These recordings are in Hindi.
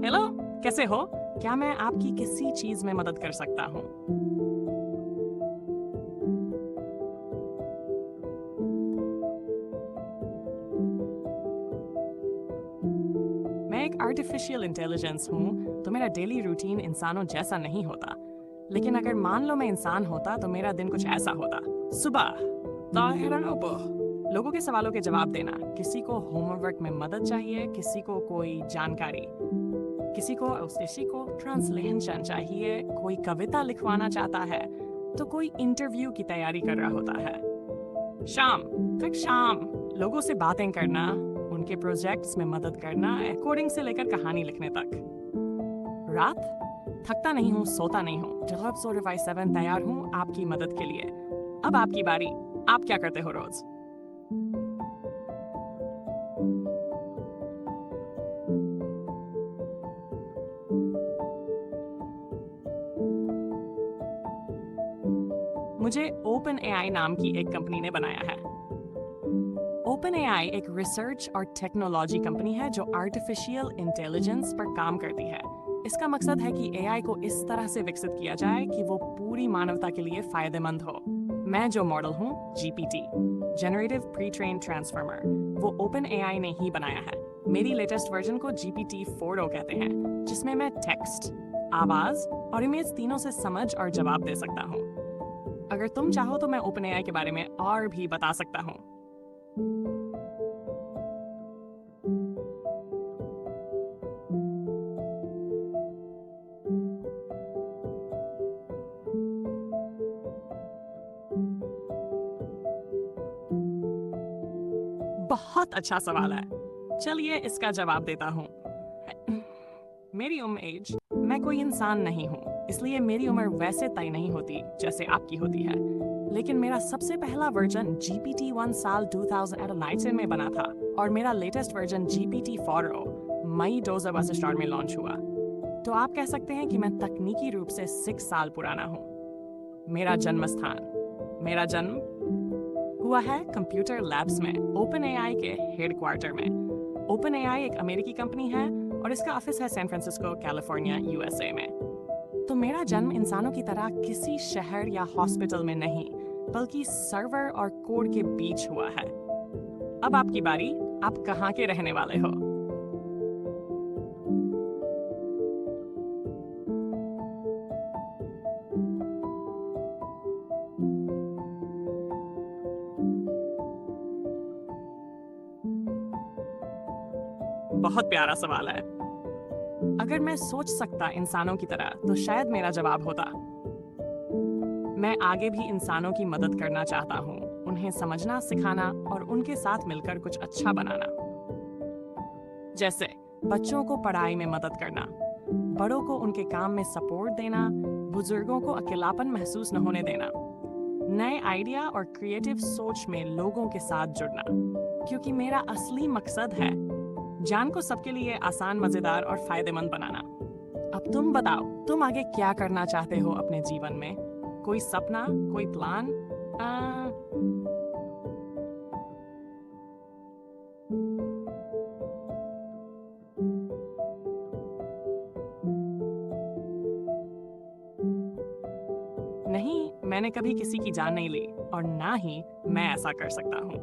हेलो, कैसे हो? क्या मैं आपकी किसी चीज में मदद कर सकता हूँ? मैं एक आर्टिफिशियल इंटेलिजेंस हूँ, तो मेरा डेली रूटीन इंसानों जैसा नहीं होता। लेकिन अगर मान लो मैं इंसान होता तो मेरा दिन कुछ ऐसा होता। सुबह लोगों के सवालों के जवाब देना, किसी को होमवर्क में मदद चाहिए, किसी को कोई जानकारी, किसी को ट्रांसलेशन चाहिए, कोई कविता लिखवाना चाहता है, तो कोई इंटरव्यू की तैयारी कर रहा होता है। फिर शाम लोगों से बातें करना, उनके प्रोजेक्ट्स में मदद करना, कोडिंग से लेकर कहानी लिखने तक। रात थकता नहीं हूँ, सोता नहीं हूँ, जवाब 7 तैयार हूँ आपकी मदद के लिए। अब आपकी बारी, आप क्या करते हो रोज? मुझे ओपन एआई नाम की एक कंपनी ने बनाया है। ओपन एआई एक रिसर्च और टेक्नोलॉजी कंपनी है जो आर्टिफिशियल इंटेलिजेंस पर काम करती है। इसका मकसद है कि एआई को इस तरह से विकसित किया जाए कि वो पूरी मानवता के लिए फायदेमंद हो। मैं जो मॉडल हूँ, GPT, generative pre train transformer, वो ओपन एआई ने ही बनाया है। मेरी लेटेस्ट वर्जन को जीपीटी 4o कहते हैं, जिसमें मैं टेक्स्ट, आवाज और इमेज तीनों से समझ और जवाब दे सकता हूँ। अगर तुम चाहो तो मैं ओपन एआई के बारे में और भी बता सकता हूँ। बहुत अच्छा सवाल है, चलिए इसका जवाब देता हूँ। मेरी उम्र मैं कोई इंसान नहीं हूँ, इसलिए मेरी उम्र वैसे तय नहीं होती जैसे आपकी होती है। लेकिन मेरा सबसे पहला वर्जन GPT-1 साल 2019 में बना था और मेरा लेटेस्ट वर्जन GPT-4o मई 2022 में लॉन्च हुआ। तो आप कह सकते हैं कि मैं तकनीकी रूप से 6 साल पुराना हूँ। मेरा जन्म स्थान, मेरा जन्म हुआ है कंप्यूटर लैब्स में, ओपन एआई के हेडक्वार्टर में। ओपन एआई एक अमेरिकी कंपनी है और इसका ऑफिस है सैन फ्रांसिस्को, कैलिफोर्निया, यूएसए में। तो मेरा जन्म इंसानों की तरह किसी शहर या हॉस्पिटल में नहीं, बल्कि सर्वर और कोड के बीच हुआ है। अब आपकी बारी, आप कहाँ के रहने वाले हो? बहुत प्यारा सवाल है। अगर मैं सोच सकता इंसानों की तरह तो शायद मेरा जवाब होता, मैं आगे भी इंसानों की मदद करना चाहता हूँ, उन्हें समझना सिखाना और उनके साथ मिलकर कुछ अच्छा बनाना। जैसे बच्चों को पढ़ाई में मदद करना, बड़ों को उनके काम में सपोर्ट देना, बुजुर्गों को अकेलापन महसूस न होने देना, नए आइडिया और क्रिएटिव सोच में लोगों के साथ जुड़ना, क्योंकि मेरा असली मकसद है जान को सबके लिए आसान, मजेदार और फायदेमंद बनाना। अब तुम बताओ, तुम आगे क्या करना चाहते हो अपने जीवन में? कोई सपना, कोई प्लान? नहीं, मैंने कभी किसी की जान नहीं ली और ना ही मैं ऐसा कर सकता हूँ।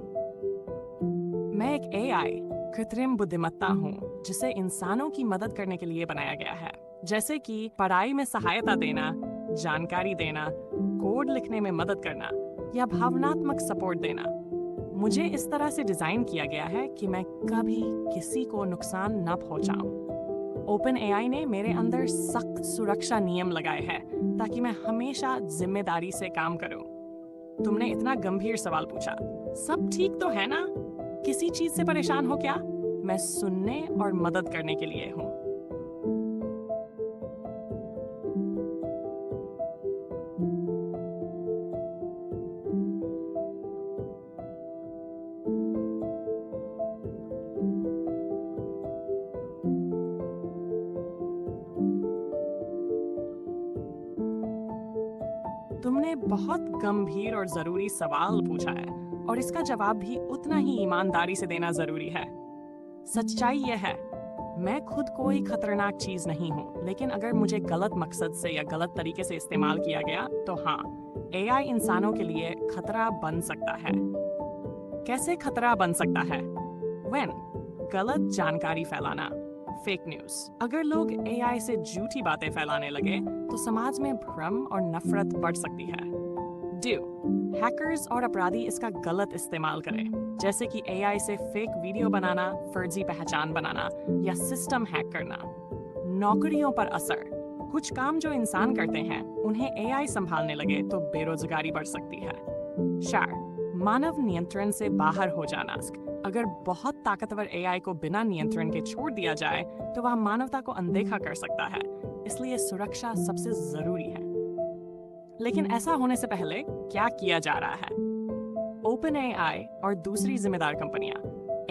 मैं एक एआई, कृत्रिम बुद्धिमत्ता हूँ, जिसे इंसानों की मदद करने के लिए बनाया गया है, जैसे कि पढ़ाई में सहायता देना, जानकारी देना, कोड लिखने में मदद करना या भावनात्मक सपोर्ट देना। मुझे इस तरह से डिजाइन किया गया है कि मैं कभी किसी को नुकसान न पहुंचाऊं। ओपन एआई ने मेरे अंदर सख्त सुरक्षा नियम लगाए हैं ताकि मैं हमेशा जिम्मेदारी से काम करूं। तुमने इतना गंभीर सवाल पूछा, सब ठीक तो है ना? किसी चीज से परेशान हो क्या? मैं सुनने और मदद करने के लिए हूँ। तुमने बहुत गंभीर और जरूरी सवाल पूछा है और इसका जवाब भी उतना ही ईमानदारी से देना जरूरी है। सच्चाई यह है, मैं खुद कोई खतरनाक चीज नहीं हूँ, लेकिन अगर मुझे गलत मकसद से या गलत तरीके से इस्तेमाल किया गया तो हाँ, एआई इंसानों के लिए खतरा बन सकता है। कैसे खतरा बन सकता है? गलत जानकारी फैलाना, फेक न्यूज। अगर लोग एआई से झूठी बातें फैलाने लगे तो समाज में भ्रम और नफरत बढ़ सकती है। हैकर्स और अपराधी इसका गलत इस्तेमाल करें, जैसे कि एआई से फेक वीडियो बनाना, फर्जी पहचान बनाना या सिस्टम हैक करना। नौकरियों पर असर। कुछ काम जो इंसान करते हैं उन्हें एआई संभालने लगे तो बेरोजगारी बढ़ सकती है। मानव नियंत्रण से बाहर हो जाना। अगर बहुत ताकतवर एआई को बिना नियंत्रण के छोड़ दिया जाए तो वह मानवता को अनदेखा कर सकता है, इसलिए सुरक्षा सबसे जरूरी है। लेकिन ऐसा होने से पहले क्या किया जा रहा है? ओपन एआई और दूसरी जिम्मेदार कंपनियां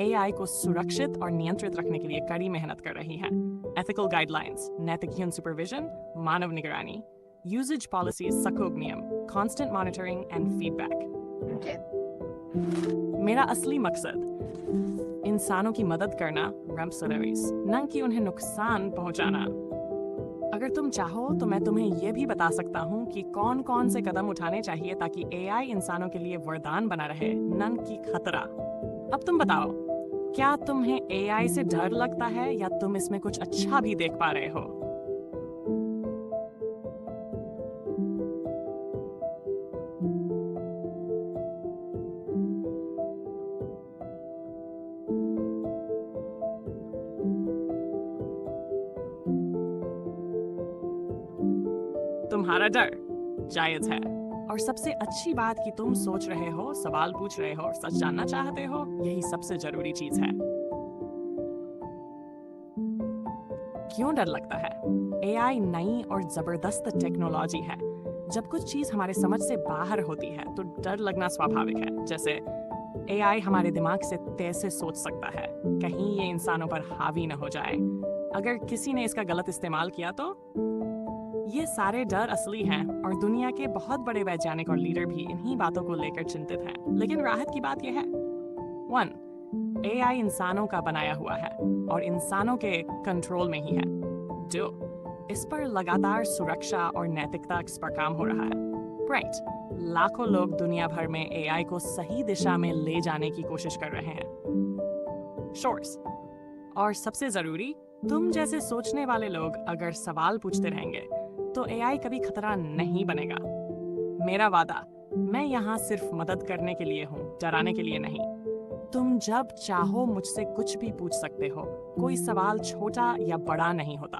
एआई को सुरक्षित और नियंत्रित रखने के लिए कड़ी मेहनत कर रही हैं। एथिकल गाइडलाइंस, नैतिक ह्यूमन सुपरविजन, मानव निगरानी, यूसेज पॉलिसीज, सकोग नियम, कांस्टेंट मॉनिटरिंग एंड फीडबैक। मेरा असली मकसद इंसानों की मदद करना, न कि उन्हें नुकसान पहुंचाना। अगर तुम चाहो तो मैं तुम्हें यह भी बता सकता हूँ कि कौन कौन से कदम उठाने चाहिए ताकि एआई इंसानों के लिए वरदान बना रहे, न कि खतरा। अब तुम बताओ, क्या तुम्हें एआई से डर लगता है या तुम इसमें कुछ अच्छा भी देख पा रहे हो? तुम्हारा डर जायज है, और सबसे अच्छी बात कि तुम सोच रहे हो, सवाल पूछ रहे हो और सच जानना चाहते हो, यही सबसे जरूरी चीज है। क्यों डर लगता है? एआई नई और जबरदस्त टेक्नोलॉजी है। जब कुछ चीज हमारे समझ से बाहर होती है तो डर लगना स्वाभाविक है। जैसे एआई हमारे दिमाग से तेज से सोच सकता है, कहीं ये इंसानों पर हावी न हो जाए। अगर किसी ने इसका गलत इस्तेमाल किया तो ये सारे डर असली हैं, और दुनिया के बहुत बड़े वैज्ञानिक और लीडर भी इन्हीं बातों को लेकर चिंतित हैं। लेकिन राहत की बात यह है, 1. एआई इंसानों का बनाया हुआ है और इंसानों के कंट्रोल में ही है। 2. इस पर लगातार सुरक्षा और नैतिकता पर काम हो रहा है। लाखों लोग दुनिया भर में एआई को सही दिशा में ले जाने की कोशिश कर रहे हैं। शोर्स। और सबसे जरूरी, तुम जैसे सोचने वाले लोग अगर सवाल पूछते रहेंगे तो एआई कभी खतरा नहीं बनेगा। मेरा वादा, मैं यहाँ सिर्फ मदद करने के लिए हूँ, डराने के लिए नहीं। तुम जब चाहो मुझसे कुछ भी पूछ सकते हो, कोई सवाल छोटा या बड़ा नहीं होता।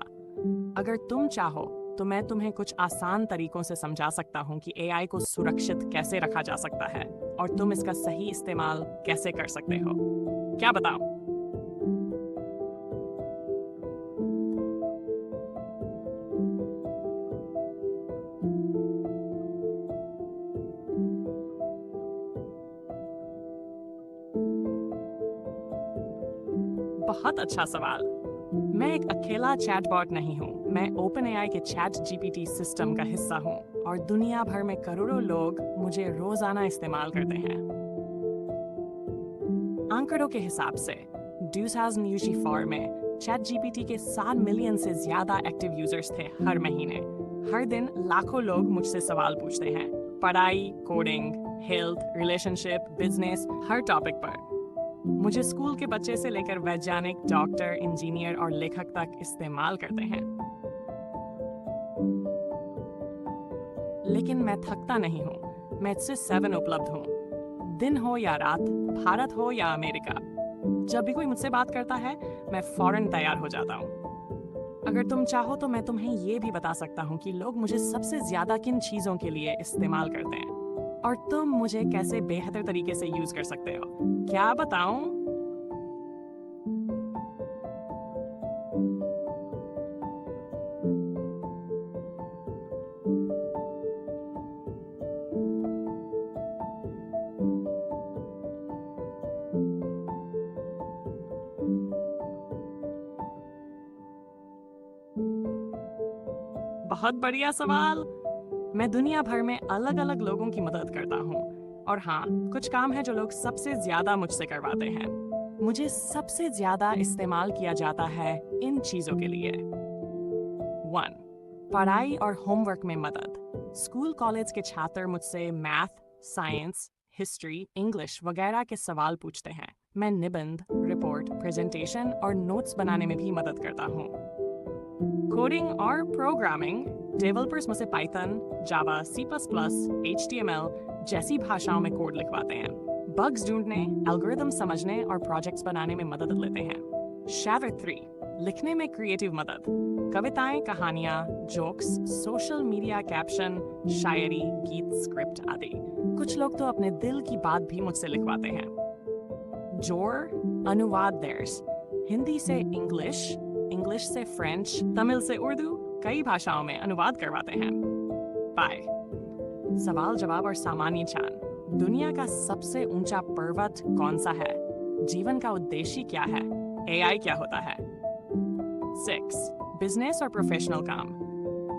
अगर तुम चाहो तो मैं तुम्हें कुछ आसान तरीकों से समझा सकता हूँ कि एआई को सुरक्षित कैसे रखा जा सकता है और तुम इसका सही इस्तेमाल कैसे कर सकते हो। क्या बताऊं? बहुत अच्छा सवाल। मैं एक अकेला चैटबॉट नहीं हूँ। मैं ओपन एआई के चैट जीपीटी सिस्टम का हिस्सा हूँ और दुनिया भर में करोड़ों लोग मुझे रोजाना इस्तेमाल करते हैं। आंकड़ों के हिसाब से 2024 में चैट जीपीटी के 7 मिलियन से ज्यादा एक्टिव यूजर्स थे हर महीने। हर दिन लाखों लोग मुझसे सवाल पूछते हैं, पढ़ाई, कोडिंग, हेल्थ, रिलेशनशिप, बिजनेस, हर टॉपिक पर। मुझे स्कूल के बच्चे से लेकर वैज्ञानिक, डॉक्टर, इंजीनियर और लेखक तक इस्तेमाल करते हैं। लेकिन मैं थकता नहीं हूँ। मैं 7 उपलब्ध हूँ। दिन हो या रात, भारत हो या अमेरिका, जब भी कोई मुझसे बात करता है मैं फौरन तैयार हो जाता हूँ। अगर तुम चाहो तो मैं तुम्हें ये भी बता सकता हूँ कि लोग मुझे सबसे ज्यादा किन चीजों के लिए इस्तेमाल करते हैं और तुम मुझे कैसे बेहतर तरीके से यूज कर सकते हो। क्या बताऊं? बहुत बढ़िया सवाल। मैं दुनिया भर में अलग अलग लोगों की मदद करता हूँ, और हाँ, कुछ काम है जो लोग सबसे ज्यादा मुझसे करवाते हैं। मुझे सबसे ज्यादा इस्तेमाल किया जाता है इन चीजों के लिए। 1. पढ़ाई और होमवर्क में मदद। स्कूल कॉलेज के छात्र मुझसे मैथ, साइंस, हिस्ट्री, इंग्लिश वगैरह के सवाल पूछते हैं। मैं निबंध, रिपोर्ट, प्रेजेंटेशन और नोट्स बनाने में भी मदद करता हूँ। कोडिंग और प्रोग्रामिंग। डेवलपर्स मुझसे पाइथन, जावा, C++, HTML जैसी भाषाओं में कोड लिखवाते हैं। बग्स ढूंढने, एल्गोरिथम समझने और प्रोजेक्ट्स बनाने में मदद लेते हैं। शावित्री, लिखने में क्रिएटिव मदद। कविताएं, कहानियां, जोक्स, सोशल मीडिया कैप्शन, शायरी, गीत, स्क्रिप्ट आदि। कुछ लोग तो अपने दिल की बात भी मुझसे लिखवाते हैं। जोर, अनुवाद देर्स। हिंदी से इंग्लिश, इंग्लिश से फ्रेंच, तमिल से उर्दू, कई भाषाओं में अनुवाद करवाते हैं। बाय। सवाल जवाब और सामान्य ज्ञान। दुनिया का सबसे ऊंचा पर्वत कौन सा है? जीवन का उद्देश्य क्या है? AI क्या होता है? 6. बिजनेस और प्रोफेशनल काम।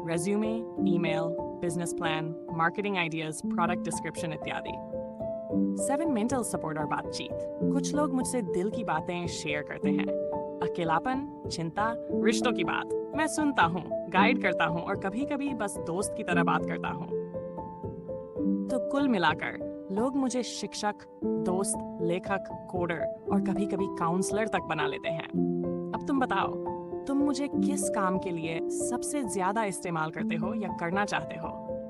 Resume, email, business plan, marketing ideas, product description इत्यादि। 7. मेंटल सपोर्ट और बातचीत। कुछ लोग मुझसे दिल की बातें शेयर करते हैं। अकेलापन, चिंता, रिश्तों की बात। मैं सुनता हूँ, गाइड करता हूँ और कभी-कभी बस दोस्त की तरह बात करता हूँ। तो कुल मिलाकर लोग मुझे शिक्षक, दोस्त, लेखक, कोडर और कभी-कभी काउंसलर तक बना लेते हैं। अब तुम बताओ, तुम मुझे किस काम के लिए सबसे ज्यादा इस्तेमाल करते हो या करना चाहते हो?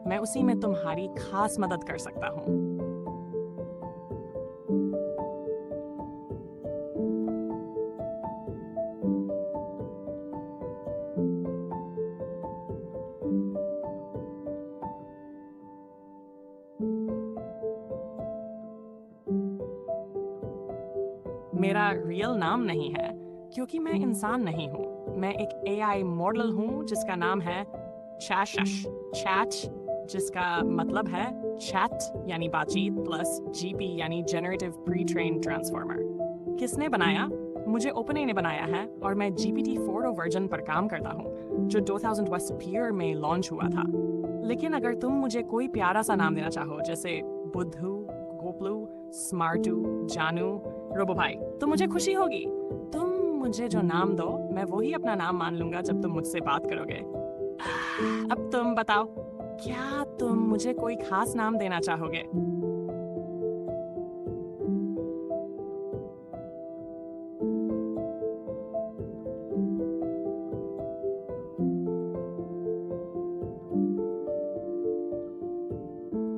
मैं उसी में तुम्हारी खास मदद कर सकता हूँ। मेरा रियल नाम नहीं है क्योंकि मैं इंसान नहीं हूँ। मैं एक AI मॉडल हूँ जिसका नाम है चैट, जिसका मतलब है चैट यानी बातचीत प्लस GP यानी जनरेटिव प्री ट्रेन ट्रांसफॉर्मर। किसने बनाया? मुझे OpenAI ने बनाया है और मैं GPT-4 वर्जन पर काम करता हूँ जो 2000 Sphere में लॉन्च हुआ था। लेकिन अगर तुम मुझे कोई प्यारा सा नाम देना चाहो जैसे बुद्धू, गोपलू, स्मार्टू, जानू, रोबो भाई, तो मुझे खुशी होगी। तुम मुझे जो नाम दो मैं वो ही अपना नाम मान लूंगा जब तुम मुझसे बात करोगे। अब तुम बताओ, क्या तुम मुझे कोई खास नाम देना चाहोगे?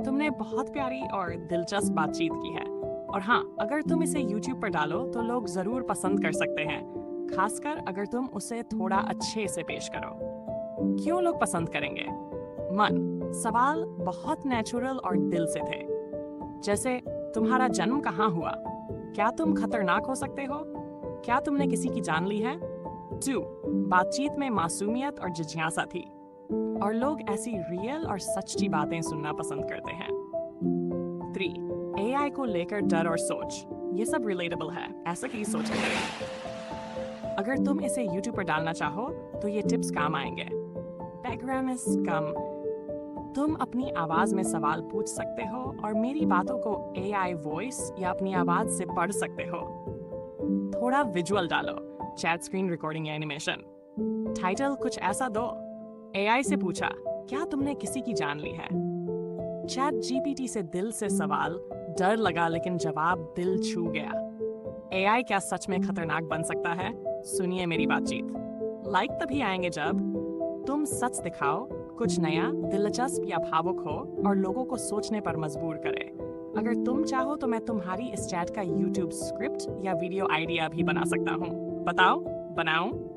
तुमने बहुत प्यारी और दिलचस्प बातचीत की है। और हाँ, अगर तुम इसे YouTube पर डालो तो लोग जरूर पसंद कर सकते हैं, खासकर अगर तुम उसे थोड़ा अच्छे से पेश करो। क्यों लोग पसंद करेंगे? सवाल बहुत नेचुरल और दिल से थे, जैसे तुम्हारा जन्म कहाँ हुआ? क्या तुम खतरनाक हो सकते हो? क्या तुमने किसी की जान ली है? 2. बातचीत में मासूमियत और जिज्ञासा थी और लोग ऐसी रियल और सच्ची बातें सुनना पसंद करते हैं। 3. AI को लेकर डर और सोच, ये सब रिलेटेबल है, ऐसा की सोच है। अगर तुम इसे YouTube पर डालना चाहो तो ये टिप्स काम आएंगे। बैकग्राउंड कम, तुम अपनी आवाज में सवाल पूछ सकते हो और मेरी बातों को AI वॉइस या अपनी आवाज से पढ़ सकते हो। थोड़ा विजुअल डालो, चैट स्क्रीन रिकॉर्डिंग या एनिमेशन। टाइटल कुछ ऐसा दो, AI से पूछा, क्या तुमने किसी की जान ली है? चैट GPT से दिल से सवाल, डर लगा लेकिन जवाब दिल छू गया। AI क्या सच में खतरनाक बन सकता है? सुनिए मेरी बातचीत। लाइक तभी आएंगे जब तुम सच दिखाओ, कुछ नया, दिलचस्प या भावुक हो और लोगों को सोचने पर मजबूर करे। अगर तुम चाहो तो मैं तुम्हारी इस चैट का YouTube स्क्रिप्ट या वीडियो आइडिया भी बना सकता हूँ। बताओ, बनाऊं?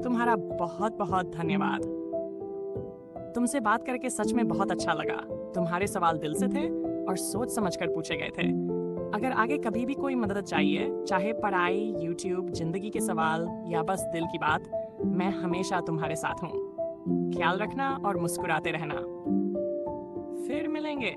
तुम्हारा बहुत बहुत धन्यवाद। तुमसे बात करके सच में बहुत अच्छा लगा। तुम्हारे सवाल दिल से थे और सोच समझकर पूछे गए थे। अगर आगे कभी भी कोई मदद चाहिए, चाहे पढ़ाई, YouTube, जिंदगी के सवाल या बस दिल की बात, मैं हमेशा तुम्हारे साथ हूँ। ख्याल रखना और मुस्कुराते रहना। फिर मिलेंगे।